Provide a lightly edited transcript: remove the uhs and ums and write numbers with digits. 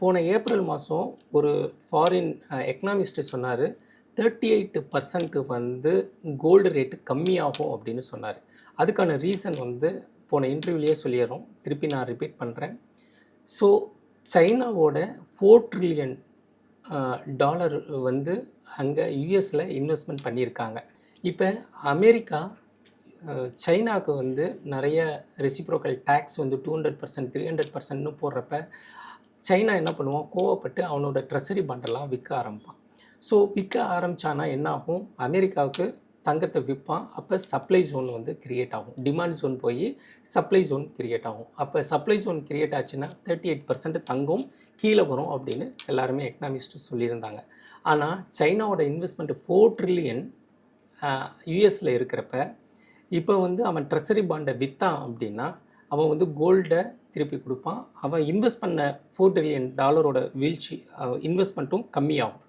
போன ஏப்ரல் மாதம் ஒரு ஃபாரின் எக்கனாமிஸ்ட் சொன்னார், 38% வந்து கோல்டு ரேட்டு கம்மியாகும் அப்படின்னு சொன்னார். அதுக்கான ரீசன் வந்து போன இன்டர்வியூலேயே சொல்லிடுறோம், திருப்பி நான் ரிப்பீட் பண்ணுறேன். ஸோ சைனாவோட 4 ட்ரில்லியன் டாலர் வந்து அங்கே யூஎஸில் இன்வெஸ்ட்மெண்ட் பண்ணியிருக்காங்க. இப்போ அமெரிக்கா சைனாவுக்கு வந்து நிறைய ரெசிப்ரோக்கல் டேக்ஸ் வந்து 200% 300%ன்னு போடுறப்ப சைனா என்ன பண்ணுவான், கோவப்பட்டு அவனோட ட்ரெஸரி பண்டெல்லாம் விற்க ஆரம்பிப்பான். ஸோ விற்க ஆரம்பித்தானா என்ன ஆகும், அமெரிக்காவுக்கு தங்கத்தை விற்பான். அப்போ சப்ளை ஜோன் வந்து கிரியேட் ஆகும். டிமாண்ட் ஜோன் போய் சப்ளை ஜோன் கிரியேட் ஆகும். அப்போ சப்ளை ஜோன் கிரியேட் ஆச்சுன்னா 38% தங்கம் கீழே வரும் அப்படின்னு எல்லாருமே எக்கனாமிஸ்ட் சொல்லியிருந்தாங்க. ஆனால் சைனாவோட இன்வெஸ்ட்மெண்ட் 4 ட்ரில்லியன் யூஎஸில் இருக்கிறப்ப இப்போ வந்து அவன் ட்ரெஸரி பாண்டை விற்றான் அப்படின்னா அவன் வந்து கோல்டை திருப்பி கொடுப்பான். அவன் இன்வெஸ்ட் பண்ண $4 ட்ரில்லியன் வீழ்ச்சி இன்வெஸ்ட்மெண்ட்டும் கம்மியாகும்.